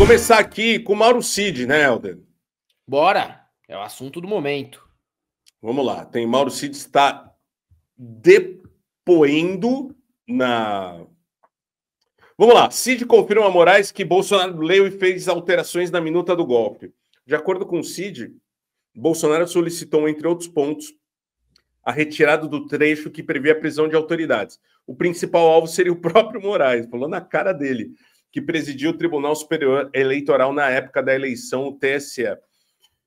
Começar aqui com o Mauro Cid, né, Helder? Bora! É o assunto do momento. Vamos lá. Tem Mauro Cid está depoendo na... Vamos lá. Cid confirma a Moraes que Bolsonaro leu e fez alterações na minuta do golpe. De acordo com o Cid, Bolsonaro solicitou, entre outros pontos, a retirada do trecho que previa a prisão de autoridades. O principal alvo seria o próprio Moraes, falou na cara dele, que presidiu o Tribunal Superior Eleitoral na época da eleição, o TSE.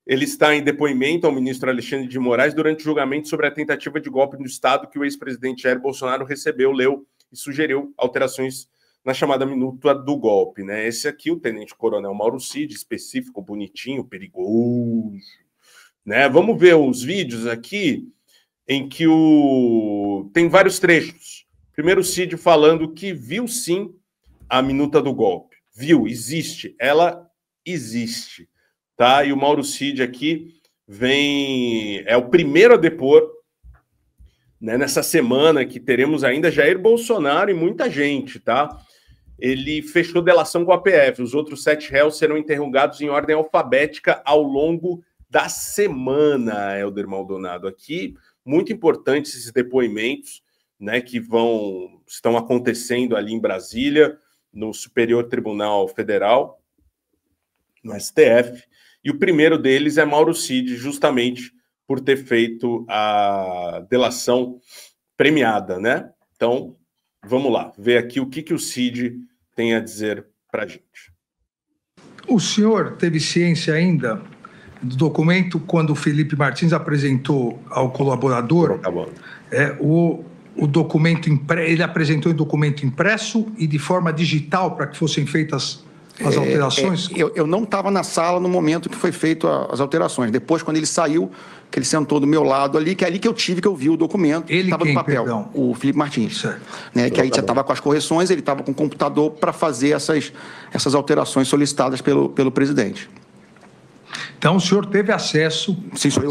Ele está em depoimento ao ministro Alexandre de Moraes durante o julgamento sobre a tentativa de golpe no Estado que o ex-presidente Jair Bolsonaro recebeu, leu e sugeriu alterações na chamada minuta do golpe, né? Esse aqui, o tenente-coronel Mauro Cid, específico, bonitinho, perigoso, né? Vamos ver os vídeos aqui em que tem vários trechos. Primeiro, o Cid falando que viu sim a minuta do golpe. Viu, existe, ela existe, tá? E o Mauro Cid aqui é o primeiro a depor, né, nessa semana que teremos ainda Jair Bolsonaro e muita gente, tá? Ele fechou delação com a PF. Os outros 7 réus serão interrogados em ordem alfabética ao longo da semana, Helder Maldonado. Aqui, muito importantes esses depoimentos, né, que estão acontecendo ali em Brasília, no Superior Tribunal Federal, no STF. E o primeiro deles é Mauro Cid, justamente por ter feito a delação premiada, né? Então, vamos lá, ver aqui o que o Cid tem a dizer para a gente. O senhor teve ciência ainda do documento quando o Felipe Martins apresentou ao colaborador o documento ele apresentou em documento impresso e de forma digital para que fossem feitas as alterações? Eu não estava na sala no momento que foi feito as alterações. Depois, quando ele saiu, que ele sentou do meu lado ali, que é ali que eu vi o documento. Ele estava no papel. Perdão? O Felipe Martins. Certo. Né, que aí já estava com as correções, ele estava com o computador para fazer essas alterações solicitadas pelo presidente. Então, o senhor teve acesso... Sim, senhor,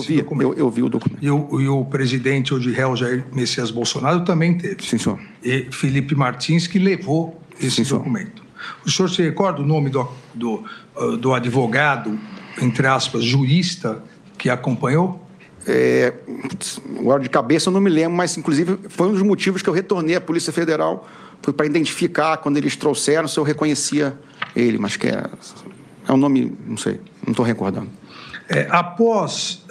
eu vi o documento. E o presidente hoje réu Jair Messias Bolsonaro também teve. Sim, senhor. E Felipe Martins que levou esse documento. O senhor se recorda o nome do advogado, entre aspas, jurista, que acompanhou? Agora de cabeça eu não me lembro, mas inclusive foi um dos motivos que eu retornei à Polícia Federal, foi para identificar, quando eles trouxeram, se eu reconhecia ele, mas que é um nome, não sei, não estou recordando. Após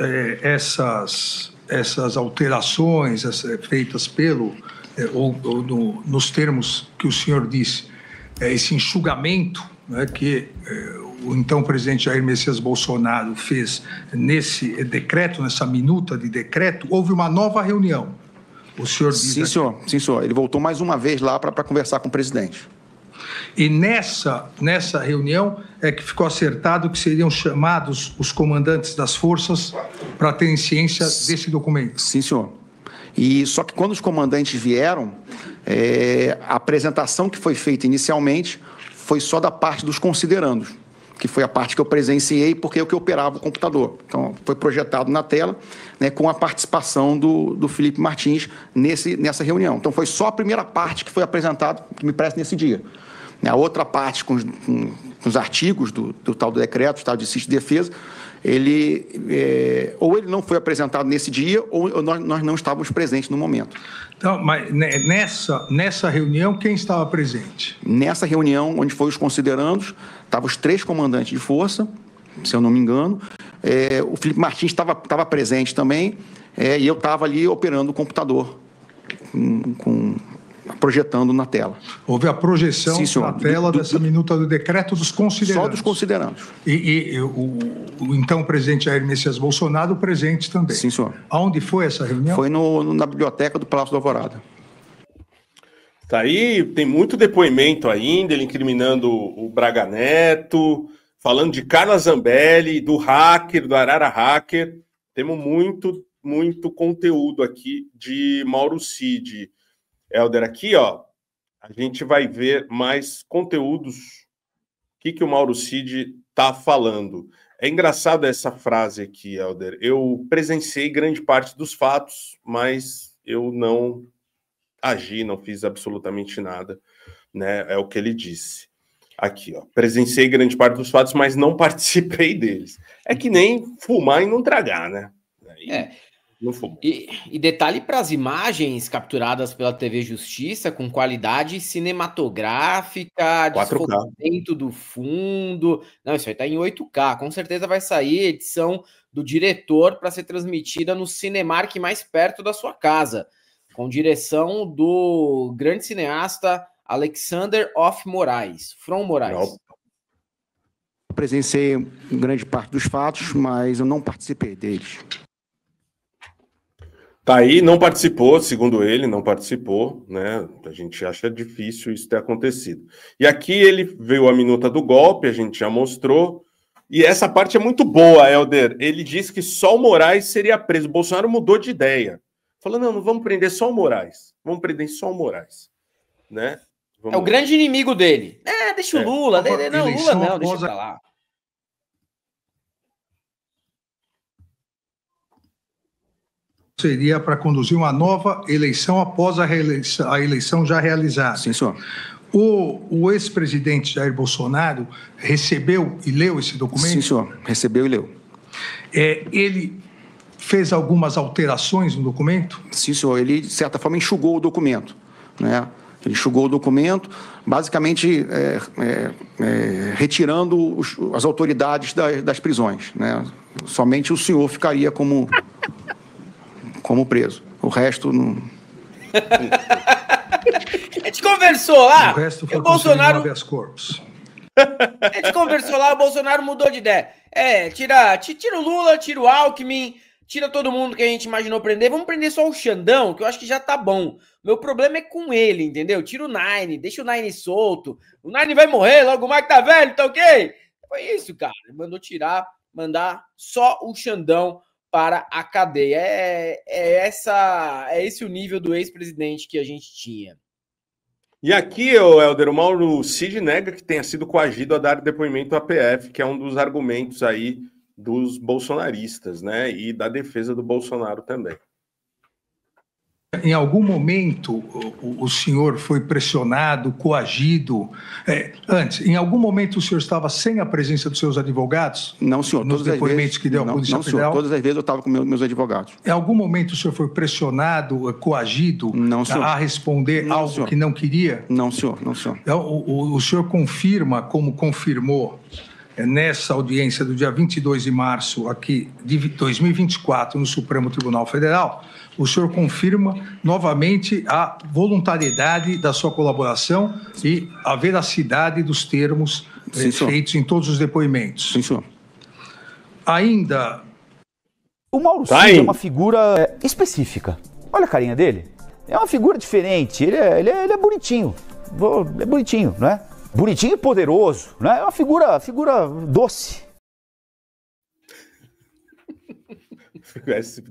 essas alterações feitas nos termos que o senhor disse, esse enxugamento, né, que o então presidente Jair Messias Bolsonaro fez nesse decreto, nessa minuta de decreto, houve uma nova reunião. O senhor diz... Sim, senhor. Sim, senhor. Ele voltou mais uma vez lá para conversar com o presidente. E nessa reunião é que ficou acertado que seriam chamados os comandantes das forças para terem ciência desse documento. Sim, senhor. E só que quando os comandantes vieram, a apresentação que foi feita inicialmente foi só da parte dos considerandos, que foi a parte que eu presenciei, porque é o que operava o computador. Então, foi projetado na tela, né, com a participação do Felipe Martins nessa reunião. Então, foi só a primeira parte que foi apresentada, que me parece, nesse dia. A outra parte, com os artigos do tal do decreto, Estado de Sítio e Defesa, ou ele não foi apresentado nesse dia, ou nós não estávamos presentes no momento. Então, mas nessa reunião, quem estava presente? Nessa reunião, onde foi os considerandos, estavam os 3 comandantes de força, se eu não me engano. O Felipe Martins estava presente também, e eu estava ali operando o computador, projetando na tela. Houve a projeção na tela dessa minuta do decreto dos considerandos. Só dos considerandos. E o então presidente Jair Messias Bolsonaro presente também. Sim, senhor. Aonde foi essa reunião? Foi na biblioteca do Palácio do Alvorada. Tá aí, tem muito depoimento ainda, ele incriminando o Braga Neto, falando de Carla Zambelli, do hacker, do Arara Hacker. Temos muito conteúdo aqui de Mauro Cid. Helder, aqui, ó, a gente vai ver mais conteúdos. O que o Mauro Cid está falando? É engraçado essa frase aqui, Helder. Eu presenciei grande parte dos fatos, mas eu não agi, não fiz absolutamente nada, né? É o que ele disse. Aqui, ó. Presenciei grande parte dos fatos, mas não participei deles. É que nem fumar e não tragar, né? Aí, não fumou. E detalhe para as imagens capturadas pela TV Justiça com qualidade cinematográfica, 4K. desfocamento do fundo. Não, isso aí tá em 8K. Com certeza vai sair edição do diretor para ser transmitida no Cinemark mais perto da sua casa, com direção do grande cineasta Alexander of Moraes, From Moraes. Eu presenciei grande parte dos fatos, mas eu não participei deles. Tá aí, não participou, segundo ele, não participou, né? A gente acha difícil isso ter acontecido. E aqui ele veio a minuta do golpe, a gente já mostrou, e essa parte é muito boa, Helder. Ele disse que só o Moraes seria preso. O Bolsonaro mudou de ideia. Falou, não vamos prender só o Moraes. Vamos prender só o Moraes, né? É o grande inimigo dele. Deixa o Lula. Não, Lula não, deixa pra lá. Seria para conduzir uma nova eleição após a eleição já realizada. Sim, senhor. O ex-presidente Jair Bolsonaro recebeu e leu esse documento? Sim, senhor. Recebeu e leu. Ele fez algumas alterações no documento? Sim, senhor. Ele, de certa forma, enxugou o documento, né? Ele enxugou o documento, basicamente retirando as autoridades das prisões, né? Somente o senhor ficaria como preso. O resto não... A gente conversou lá. O resto foi o Bolsonaro... habeas corpus. A gente conversou lá, o Bolsonaro mudou de ideia. Tira o Lula, tira o Alckmin, tira todo mundo que a gente imaginou prender. Vamos prender só o Xandão, que eu acho que já tá bom. Meu problema é com ele, entendeu? Tira o Nine, deixa o Nine solto. O Nine vai morrer logo mais que tá velho, tá ok? Foi isso, cara. Mandou mandar só o Xandão para a cadeia. É esse o nível do ex-presidente que a gente tinha. E aqui, Helder, o Mauro Cid nega que tenha sido coagido a dar depoimento à PF, que é um dos argumentos aí dos bolsonaristas, né? E da defesa do Bolsonaro também. Em algum momento o senhor foi pressionado, coagido? Antes, em algum momento o senhor estava sem a presença dos seus advogados? Não, senhor. Nos depoimentos que deu a Polícia Federal? Senhor. Todas as vezes eu estava com meus advogados. Em algum momento o senhor foi pressionado, coagido a responder algo senhor. Que não queria? Não, senhor. Não, senhor. O senhor confirma, como confirmou nessa audiência do dia 22 de março aqui de 2024 no Supremo Tribunal Federal, o senhor confirma novamente a voluntariedade da sua colaboração e a veracidade dos termos feitos em todos os depoimentos. Sim, senhor. Ainda... O Mauro Cid é uma figura específica. Olha a carinha dele. É uma figura diferente. Ele é bonitinho. É bonitinho, não é? Bonitinho e poderoso, né? É uma figura doce.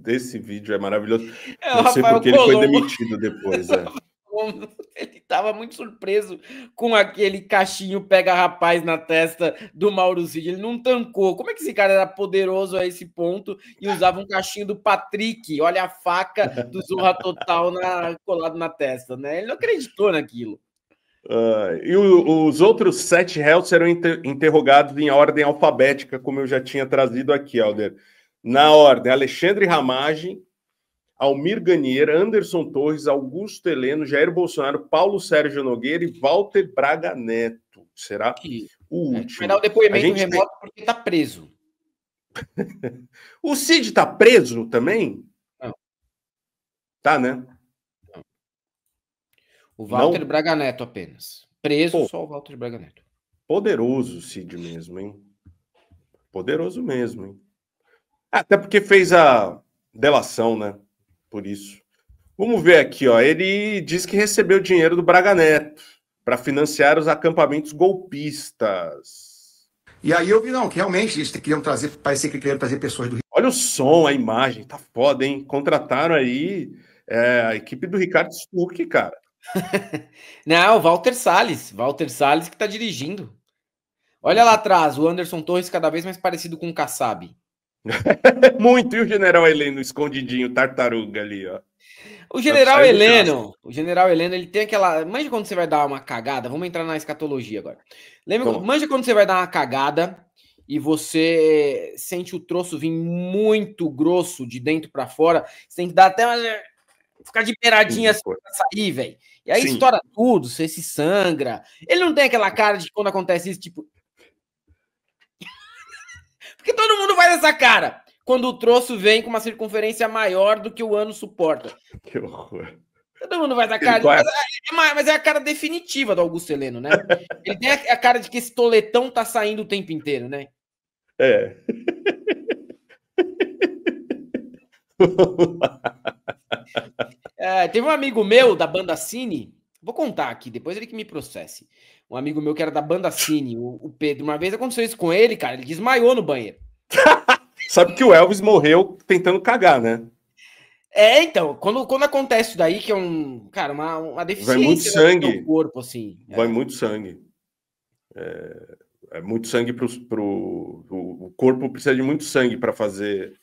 Esse vídeo é maravilhoso. Não sei porque ele foi demitido depois. Ele estava muito surpreso com aquele cachinho pega-rapaz na testa do Mauro Cid. Ele não tancou. Como é que esse cara era poderoso a esse ponto e usava um cachinho do Patrick? Olha a faca do Zorra Total colado na testa, né? Ele não acreditou naquilo. E os outros 7 réus serão interrogados em ordem alfabética, como eu já tinha trazido aqui, Helder. Na ordem, Alexandre Ramagem, Almir Ganier, Anderson Torres, Augusto Heleno, Jair Bolsonaro, Paulo Sérgio Nogueira e Walter Braga Neto. Será o último? Vai dar o depoimento remoto porque está preso. O Cid está preso também? Não. Tá, né? Não. O Walter Braga Neto apenas. Preso só o Walter Braga Neto. Poderoso o Cid mesmo, hein? Poderoso mesmo, hein? Até porque fez a delação, né? Por isso. Vamos ver aqui, ó. Ele diz que recebeu dinheiro do Braga Neto para financiar os acampamentos golpistas. E aí eu vi, que realmente eles queriam trazer, parecia que queriam trazer pessoas do Rio. Olha o som, a imagem, tá foda, hein? Contrataram aí a equipe do Ricardo Stuck, cara. Não, Walter Salles que tá dirigindo. Olha lá atrás, o Anderson Torres cada vez mais parecido com o Kassab. Muito. E o general Heleno escondidinho, tartaruga ali, ó. O general Heleno, ele tem aquela... Manja quando você vai dar uma cagada, vamos entrar na escatologia agora. Manja quando você vai dar uma cagada e você sente o troço vir muito grosso de dentro pra fora, você tem que dar até uma... ficar de beiradinha assim pra sair, velho. E aí estoura tudo, você se sangra. Ele não tem aquela cara de quando acontece isso, tipo... Porque todo mundo faz essa cara quando o troço vem com uma circunferência maior do que o ano suporta. Que horror. Todo mundo faz a cara. Mas é a cara definitiva do Augusto Heleno, né? Ele tem a cara de que esse toletão tá saindo o tempo inteiro, né? É. Teve um amigo meu da banda Cine, vou contar aqui, depois ele que me processe. Um amigo meu que era da banda Cine, o Pedro, uma vez aconteceu isso com ele, cara, ele desmaiou no banheiro. Sabe que o Elvis morreu tentando cagar, né? Então, quando acontece isso daí, que é uma deficiência. Vai muito sangue. No corpo, assim. Vai muito sangue. É muito sangue o corpo precisa de muito sangue para fazer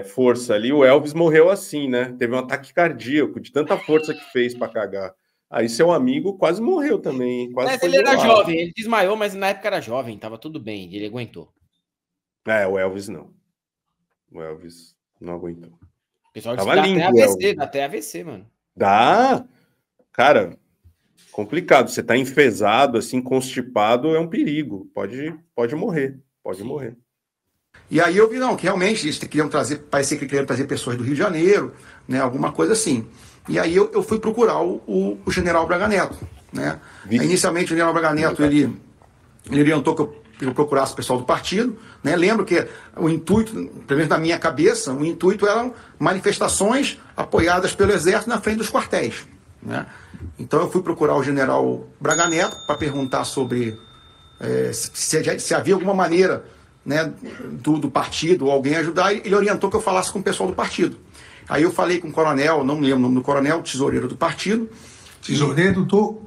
força ali. O Elvis morreu assim, né? Teve um ataque cardíaco de tanta força que fez para cagar. Aí seu amigo quase morreu também. Mas ele era jovem, ele desmaiou, mas na época era jovem, tava tudo bem, ele aguentou. O Elvis não. O Elvis não aguentou. O pessoal disse que dá até AVC, mano. Dá? Cara, complicado. Você tá enfesado, assim, constipado, é um perigo. Pode morrer. Pode morrer. E aí eu vi, que realmente eles queriam parecia que queriam trazer pessoas do Rio de Janeiro, né? Alguma coisa assim. E aí eu fui procurar o general Braga Neto, né? Inicialmente o general Braga Neto, ele orientou que eu procurasse o pessoal do partido, né? Lembro que o intuito, pelo menos na minha cabeça, o intuito eram manifestações apoiadas pelo Exército na frente dos quartéis, né? Então eu fui procurar o general Braga Neto para perguntar sobre se havia alguma maneira, né, do partido ou alguém ajudar. Ele orientou que eu falasse com o pessoal do partido. Aí eu falei com o coronel, não me lembro o nome do coronel, tesoureiro do partido. Tesoureiro do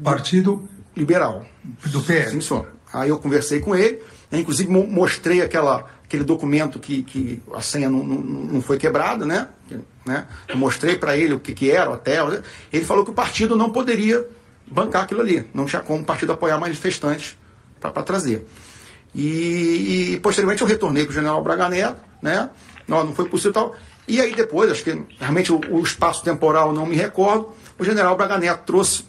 Partido Liberal. Do PL. Sim, senhor. Aí eu conversei com ele, inclusive mostrei aquele documento que a senha não foi quebrada, né? Eu mostrei para ele o que era o hotel. Ele falou que o partido não poderia bancar aquilo ali, não tinha como o partido apoiar manifestantes para trazer. E posteriormente eu retornei com o general Braga Neto, né? Não foi possível tal. E aí depois, acho que realmente o espaço temporal não me recordo, o general Braga Neto trouxe,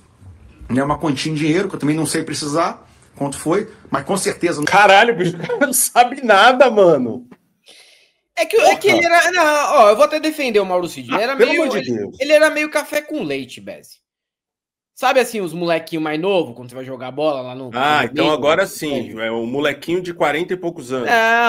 né, uma quantia em dinheiro, que eu também não sei precisar quanto foi, mas com certeza... Caralho, bicho, o cara não sabe nada, mano. É que ele era... Não, eu vou até defender o Mauro Cid. Ele era meio café com leite, Beze. Sabe assim, os molequinhos mais novos, quando você vai jogar bola lá no... Então agora sim, é um molequinho de 40 e poucos anos.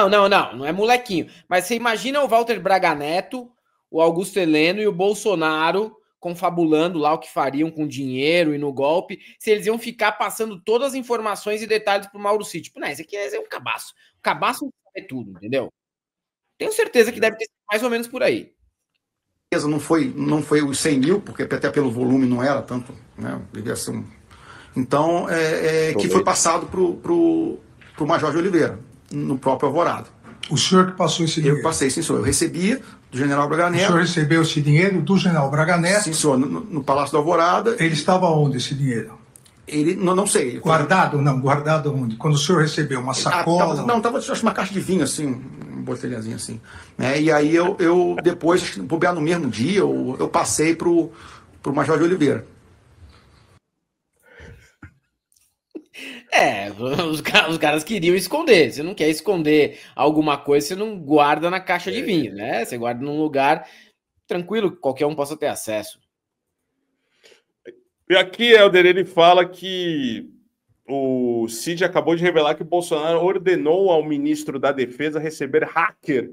Não é molequinho. Mas você imagina o Walter Braga Neto, o Augusto Heleno e o Bolsonaro confabulando lá o que fariam com dinheiro e no golpe, se eles iam ficar passando todas as informações e detalhes pro Mauro Cid. Tipo, esse aqui é um cabaço. O cabaço é tudo, entendeu? Tenho certeza que deve ter sido mais ou menos por aí. Não foi os 100 mil, porque até pelo volume não era tanto, né? Devia ser Então, que foi passado pro Major de Oliveira, no próprio Alvorada. O senhor que passou esse dinheiro? Eu passei, sim, senhor. Eu recebia do general Braga Neto. O senhor recebeu esse dinheiro do general Braga Neto? Sim, senhor, no Palácio da Alvorada. Ele estava onde, esse dinheiro? Ele, não sei. Guardado? Não, guardado onde? Quando o senhor recebeu uma sacola? Tava acho, uma caixa de vinho, assim, um botelhazinho assim. Né? E aí eu depois, no mesmo dia, eu passei pro Major de Oliveira. Os caras queriam esconder. Você não quer esconder alguma coisa, você não guarda na caixa de vinho, né? Você guarda num lugar tranquilo, que qualquer um possa ter acesso. E aqui, Helder, ele fala que o Cid acabou de revelar que o Bolsonaro ordenou ao ministro da Defesa receber hacker,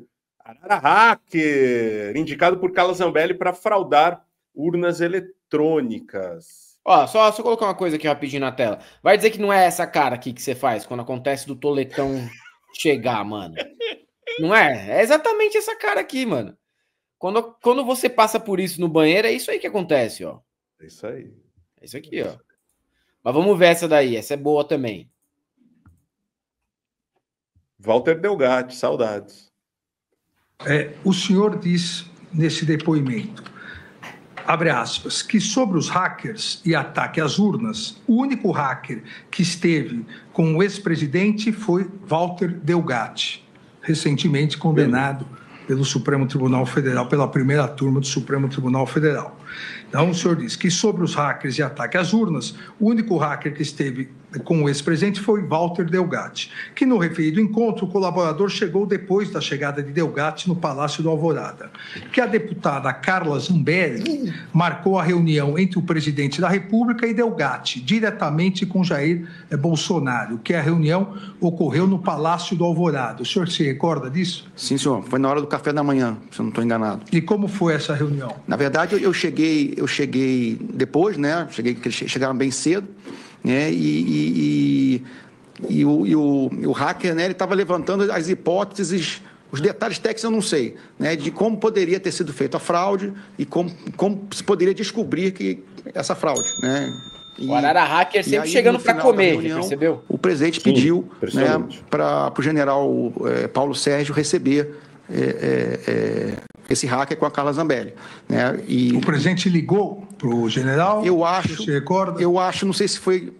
indicado por Carla Zambelli para fraudar urnas eletrônicas. Ó, só colocar uma coisa aqui rapidinho na tela. Vai dizer que não é essa cara aqui que você faz quando acontece do toletão chegar, mano. Não é? É exatamente essa cara aqui, mano. Quando você passa por isso no banheiro, é isso aí que acontece, ó. É isso aí. É isso aqui, ó. Mas vamos ver essa daí. Essa é boa também. Walter Delgatti, saudades. O senhor diz nesse depoimento, abre aspas, que sobre os hackers e ataque às urnas, o único hacker que esteve com o ex-presidente foi Walter Delgatti, recentemente condenado pelo Supremo Tribunal Federal, pela primeira turma do Supremo Tribunal Federal. Então, o senhor diz que sobre os hackers e ataque às urnas, o único hacker que esteve com o ex-presidente foi Walter Delgatti, que no referido encontro o colaborador chegou depois da chegada de Delgatti no Palácio do Alvorada, que a deputada Carla Zambelli marcou a reunião entre o presidente da República e Delgatti, diretamente com Jair Bolsonaro, que a reunião ocorreu no Palácio do Alvorada. O senhor se recorda disso? Sim, senhor. Foi na hora do café da manhã, se eu não estou enganado. E como foi essa reunião? Na verdade, eu cheguei depois, né? Chegaram bem cedo, né? E o hacker, né? Ele estava levantando as hipóteses, os detalhes técnicos eu não sei, né? De como poderia ter sido feita a fraude e como se poderia descobrir que essa fraude, né? O Arara Hacker sempre aí, chegando para comer, reunião, percebeu? O presidente pediu, né, para o general Paulo Sérgio receber esse hacker com a Carla Zambelli, né? E o presidente ligou para o general? Eu acho. Você recorda? Eu acho, não sei se foi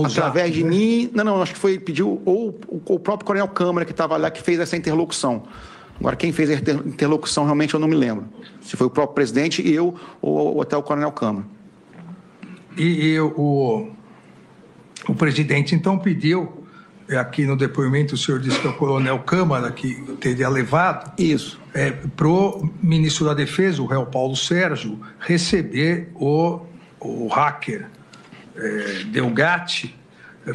através de mim. Não, acho que foi, pediu ou o próprio Coronel Câmara que estava lá que fez essa interlocução. Agora, quem fez a interlocução realmente eu não me lembro. Se foi o próprio presidente, eu ou até o Coronel Câmara. E o presidente então pediu. Aqui no depoimento o senhor disse que é o Coronel Câmara que teria levado. Isso. Para o ministro da Defesa, o réu Paulo Sérgio, receber o hacker Delgatti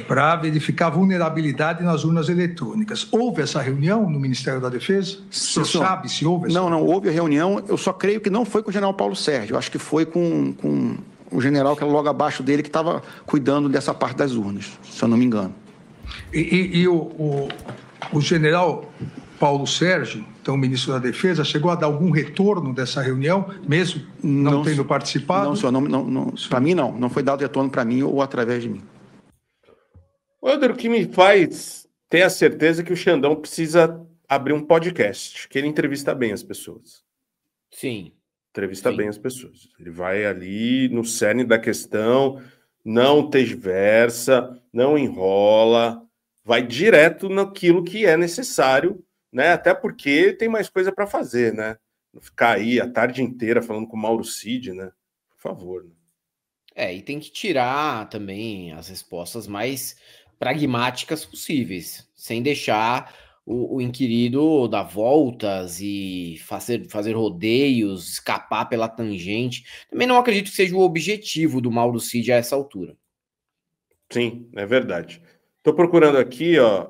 para verificar a vulnerabilidade nas urnas eletrônicas. Houve essa reunião no Ministério da Defesa? O senhor sabe se houve essa reunião? Não, houve a reunião. Eu só creio que não foi com o general Paulo Sérgio. Eu acho que foi com o general que era logo abaixo dele que estava cuidando dessa parte das urnas, se eu não me engano. E o general Paulo Sérgio, então ministro da Defesa, chegou a dar algum retorno dessa reunião, mesmo não tendo participado? Não, senhor, não, para mim não foi dado retorno para mim ou através de mim. Helder, o que me faz ter a certeza que o Xandão precisa abrir um podcast, que ele entrevista bem as pessoas. Sim. Entrevista bem as pessoas. Ele vai ali no cerne da questão, não tergiversa, não enrola, vai direto naquilo que é necessário, né? Até porque tem mais coisa para fazer, né? Não ficar aí a tarde inteira falando com o Mauro Cid, né? Por favor. Né? E tem que tirar também as respostas mais pragmáticas possíveis, sem deixar o inquirido dar voltas e fazer rodeios, escapar pela tangente. Também não acredito que seja o objetivo do Mauro Cid a essa altura. Sim, é verdade. Estou procurando aqui, ó,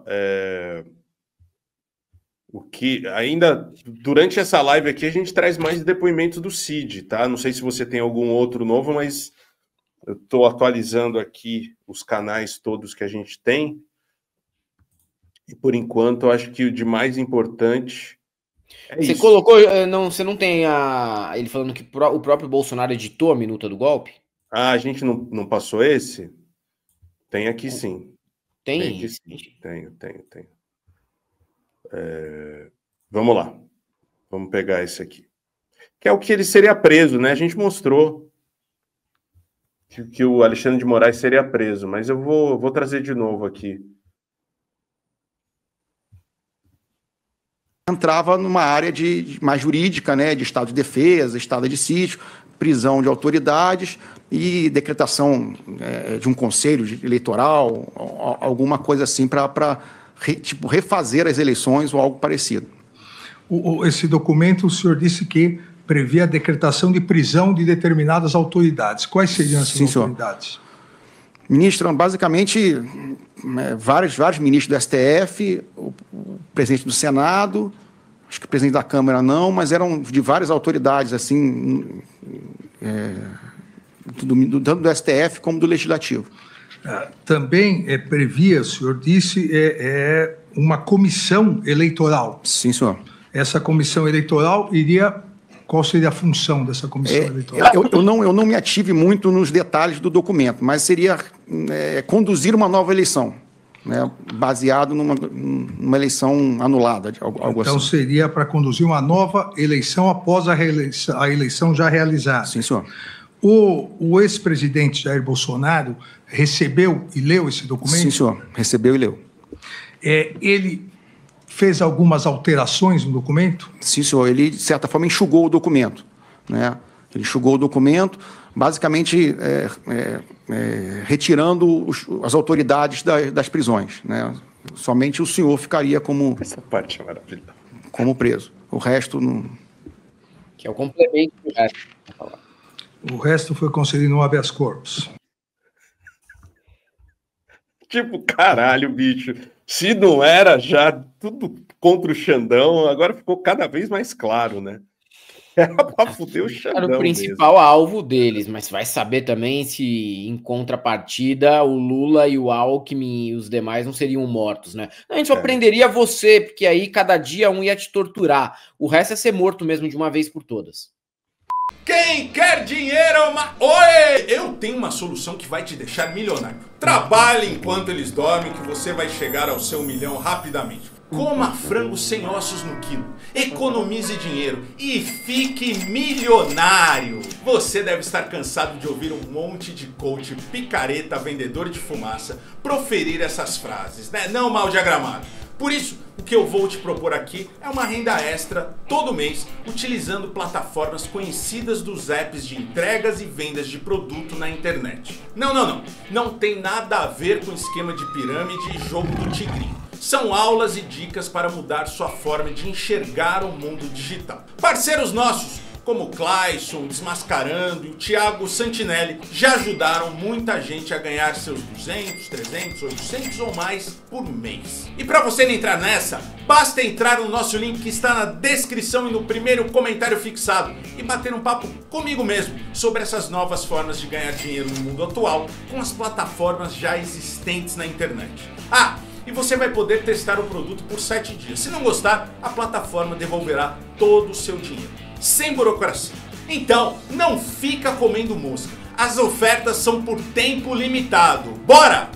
o que ainda durante essa live aqui a gente traz mais depoimentos do Cid, tá? Não sei se você tem algum outro novo, mas eu estou atualizando aqui os canais todos que a gente tem. E por enquanto, eu acho que o de mais importante é você isso. Colocou, você não tem ele falando que o próprio Bolsonaro editou a minuta do golpe? Ah, a gente não passou esse? Tem aqui sim. Tem aqui, sim. Tenho. Vamos lá. Vamos pegar esse aqui. Que é o que ele seria preso, né? A gente mostrou que o Alexandre de Moraes seria preso, mas eu vou trazer de novo aqui. Entrava numa área mais jurídica, né, de estado de defesa, estado de sítio, prisão de autoridades e decretação de um conselho eleitoral, alguma coisa assim para refazer as eleições ou algo parecido. Esse documento, o senhor disse que previa a decretação de prisão de determinadas autoridades. Quais seriam essas autoridades? Ministro, basicamente, vários ministros do STF, o presidente do Senado, acho que o presidente da Câmara não, mas eram de várias autoridades, assim, tanto do STF como do Legislativo. Também previa, o senhor disse, uma comissão eleitoral. Sim, senhor. Essa comissão eleitoral iria... Qual seria a função dessa comissão eleitoral? Eu não me ative muito nos detalhes do documento, mas seria conduzir uma nova eleição. né, baseado numa eleição anulada, algo então assim. Seria para conduzir uma nova eleição após a eleição já realizada. Sim, senhor. O ex-presidente Jair Bolsonaro recebeu e leu esse documento? Sim, senhor. Recebeu e leu. Ele fez algumas alterações no documento? Sim, senhor. Ele, de certa forma, enxugou o documento, né? Ele enxugou o documento, basicamente retirando as autoridades das prisões, né? Somente o senhor ficaria como... Essa parte é maravilhosa. Como preso. O resto não... Que é o complemento do resto. O resto foi concedido no habeas corpus. Tipo, caralho, bicho. Se não era já tudo contra o Xandão, agora ficou cada vez mais claro, né? Era pra fuder o Xandão. Era o principal alvo deles, mas vai saber também se em contrapartida o Lula e o Alckmin e os demais não seriam mortos, né? A gente só prenderia você, porque aí cada dia um ia te torturar. O resto é ser morto mesmo de uma vez por todas. Quem quer dinheiro? Oi! Eu tenho uma solução que vai te deixar milionário. Trabalhe enquanto eles dormem que você vai chegar ao seu milhão rapidamente. Coma frango sem ossos no quilo. Economize dinheiro e fique milionário. Você deve estar cansado de ouvir um monte de coach, picareta, vendedor de fumaça proferir essas frases, né? Não mal diagramado. Por isso, o que eu vou te propor aqui é uma renda extra todo mês, utilizando plataformas conhecidas dos apps de entregas e vendas de produto na internet. Não tem nada a ver com esquema de pirâmide e jogo do tigrinho. São aulas e dicas para mudar sua forma de enxergar o mundo digital. Parceiros nossos, como o Clayson, Desmascarando e o Thiago Santinelli, já ajudaram muita gente a ganhar seus 200, 300, 800 ou mais por mês. E para você não entrar nessa, basta entrar no nosso link que está na descrição e no primeiro comentário fixado e bater um papo comigo mesmo sobre essas novas formas de ganhar dinheiro no mundo atual com as plataformas já existentes na internet. E você vai poder testar o produto por 7 dias. Se não gostar, a plataforma devolverá todo o seu dinheiro, sem burocracia. Então, não fica comendo mosca. As ofertas são por tempo limitado. Bora!